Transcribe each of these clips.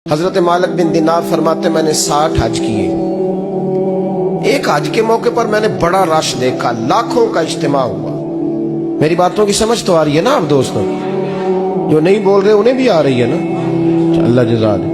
حضرت مالک بن دینار فرماتے میں نے 60 حج کیے. ایک حج کے موقع پر میں نے بڑا رش دیکھا، لاکھوں کا اجتماع ہوا. میری باتوں کی سمجھ تو آ رہی ہے نا آپ دوستوں؟ جو نہیں بول رہے انہیں بھی آ رہی ہے نا؟ اللہ جزا دے.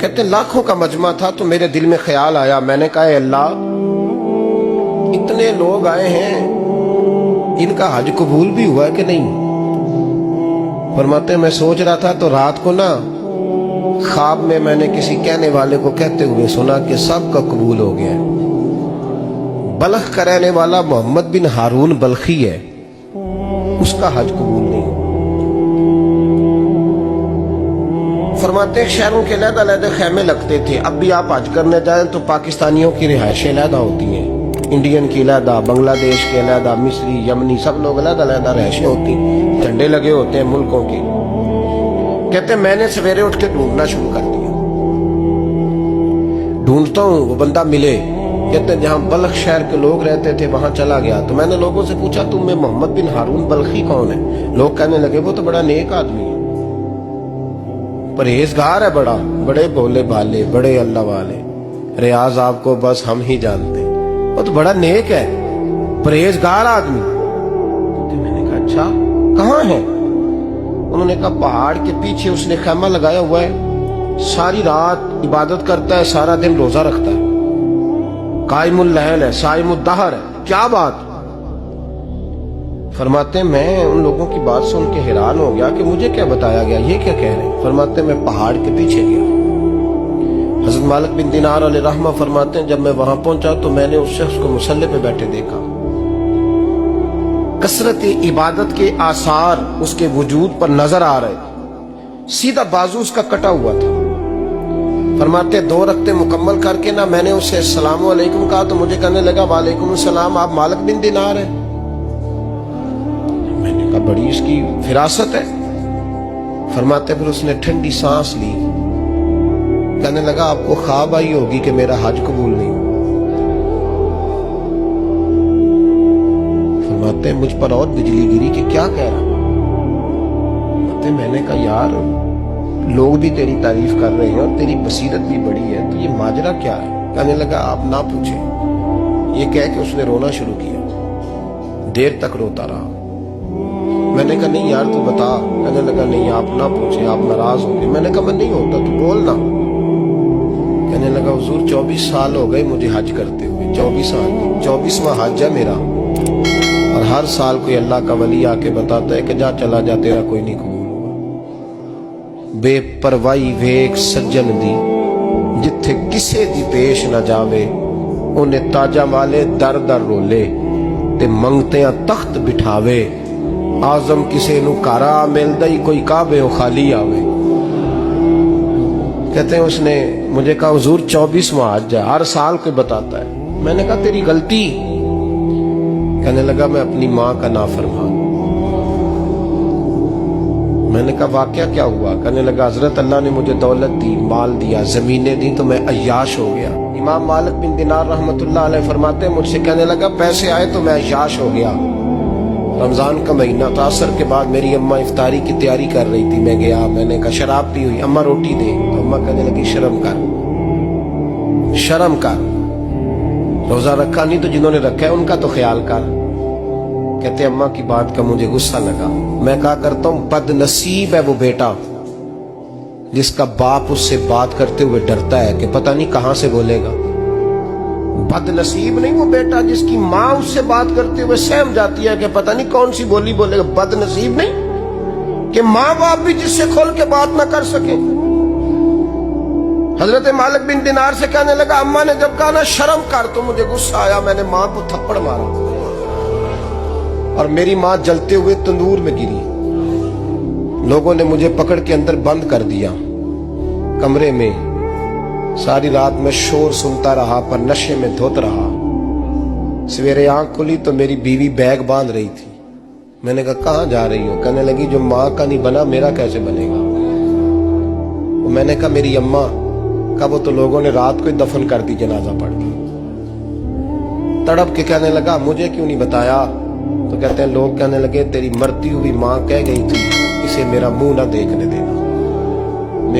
کہتے ہیں لاکھوں کا مجمع تھا تو میرے دل میں خیال آیا. میں نے کہا اے اللہ، اتنے لوگ آئے ہیں، ان کا حج قبول بھی ہوا ہے کہ نہیں؟ فرماتے ہیں میں سوچ رہا تھا تو رات کو نا خواب میں نے کسی کہنے والے کو کہتے ہوئے سنا کہ سب کا قبول ہو گیا ہے. بلخ کا رہنے والا محمد بن ہارون بلخی ہے، اس کا حج قبول نہیں. فرماتے ہیں شہروں کے علیحدہ علیحدہ خیمے لگتے تھے. اب بھی آپ حج کرنے جائیں تو پاکستانیوں کی رہائشیں علیحدہ ہوتی ہیں، انڈین کی علیحدہ، بنگلہ دیش کے علیحدہ، مصری، یمنی، سب لوگ علیحدہ علیحدہ رہائشیں ہوتی ہیں، جھنڈے لگے ہوتے ہیں ملکوں کے. کہتے ہیں میں نے سویرے اٹھ کے ڈھونڈنا شروع کر دیا. ڈھونڈتا ہوں وہ بندہ ملے. کہتے ہیں جہاں بلخ شہر کے لوگ رہتے تھے وہاں چلا گیا تو میں نے لوگوں سے پوچھا تم میں محمد بن ہارون بلخی کون ہے؟ لوگ کہنے لگے وہ تو بڑا نیک آدمی ہے، پرہیزگار ہے، بڑے بولے بالے، بڑے اللہ والے، ریاض آپ کو بس ہم ہی جانتے، وہ تو بڑا نیک ہے، پرہیزگار آدمی. میں نے کہا اچھا کہاں ہے؟ انہوں نے کہا پہاڑ کے پیچھے اس نے خیمہ لگایا ہوا ہے، ساری رات عبادت کرتا ہے، سارا دن روزہ رکھتا ہے، قائم اللیل ہے، صائم الدہر ہے. کیا بات؟ فرماتے ہیں میں ان لوگوں کی بات سن کے حیران ہو گیا کہ مجھے کیا بتایا گیا، یہ کیا کہہ رہے ہیں. فرماتے ہیں میں پہاڑ کے پیچھے گیا. حضرت مالک بن دینار علیہ رحمہ فرماتے ہیں جب میں وہاں پہنچا تو میں نے اس شخص کو مصلی پہ بیٹھے دیکھا. کثرت عبادت کے آثار اس کے وجود پر نظر آ رہے. سیدھا بازو اس کا کٹا ہوا تھا. فرماتے 2 رکعتیں مکمل کر کے نا میں نے اسے السلام علیکم کہا تو مجھے کہنے لگا وعلیکم السلام، آپ مالک بن دینار ہیں؟ میں نے کہا بڑی اس کی فراست ہے. فرماتے پھر اس نے ٹھنڈی سانس لی، کہنے لگا آپ کو خواب آئی ہوگی کہ میرا حج قبول نہیں. فرماتے ہیں مجھ پر اور بجلی گری کہ کیا کہہ رہا. فرماتے میں نے کہا یار لوگ بھی تیری تعریف کر رہے ہیں اور تیری بصیرت بھی بڑی ہے، تو یہ ماجرا کیا ہے؟ کہنے لگا آپ نہ پوچھیں. یہ کہہ کے اس نے رونا شروع کیا، دیر تک روتا رہا. میں نے کہا نہیں یار تو بتا. کہنے لگا نہیں آپ نہ پوچھیں، آپ ناراض ہو گئے. میں نے کہا میں نہیں ہوتا، تو بولنا. کہنے لگا حضور 24 سال ہو گئے مجھے حج کرتے ہوئے، 24 سال 24واں حج ہے میرا، اور ہر سال کوئی اللہ کا ولی آ کے بتاتا ہے کہ جا چلا جا تیرا کوئی نہیں قبول ہوگا. بے پروائی ویک سجن دی جتھے کسے دی پیش نہ جاوے، انہیں تاجہ والے در در رولے تے منگتیاں تخت بٹھاوے. آزم کسے نو کارا ملدا ہی کوئی کعبے و خالی آوے. کہتے ہیں اس نے مجھے کہا حضور 24واں حج ہے، ہر سال کوئی بتاتا ہے. میں نے کہا تیری غلطی. کہنے لگا میں اپنی ماں کا نافرمان. میں نے کہا واقعہ کیا ہوا؟ کہنے لگا حضرت اللہ نے مجھے دولت دی، مال دیا، زمینیں دی تو میں عیاش ہو گیا. امام مالک بن دینار رحمت اللہ علیہ فرماتے ہیں مجھ سے کہنے لگا پیسے آئے تو میں عیاش ہو گیا. رمضان کا مہینہ تھا، عصر کے بعد میری اماں افطاری کی تیاری کر رہی تھی. میں گیا، میں نے کہا شراب پی ہوئی، اماں روٹی دے. تو اماں کہنے لگی شرم کر، شرم کر، روزہ رکھا نہیں تو جنہوں نے رکھا ہے ان کا تو خیال کر. کہتے اماں کی بات کا مجھے غصہ لگا. میں کہا کرتا ہوں بد نصیب ہے وہ بیٹا جس کا باپ اس سے بات کرتے ہوئے ڈرتا ہے کہ پتہ نہیں کہاں سے بولے گا. بد نصیب نہیں وہ بیٹا جس کی ماں اس سے بات کرتے ہوئے سہم جاتی ہے کہ پتہ نہیں کون سی بولی بولے گا. بد نصیب نہیں کہ ماں باپ بھی جس سے کھول کے بات نہ کر سکے. حضرت مالک بن دینار سے کہنے لگا اماں نے جب کہا نا شرم کر تو مجھے غصہ آیا، میں نے ماں کو تھپڑ مارا اور میری ماں جلتے ہوئے تندور میں گری. لوگوں نے مجھے پکڑ کے اندر بند کر دیا کمرے میں. ساری رات میں شور سنتا رہا پر نشے میں دھوت رہا. سویرے آنکھ کھلی تو میری بیوی بیگ باندھ رہی تھی. میں نے کہا کہاں جا رہی ہو؟ کہنے لگی جو ماں کا نہیں بنا میرا کیسے بنے گا. میں نے کہا میری اماں کا وہ تو لوگوں نے رات کو ہی دفن کر دی جنازہ پڑھ کے. تڑپ کے کہنے لگا مجھے کیوں نہیں بتایا؟ تو کہتے ہیں لوگ کہنے لگے تیری مرتی ہوئی ماں کہہ گئی تھی اسے میرا منہ نہ دیکھنے دینا.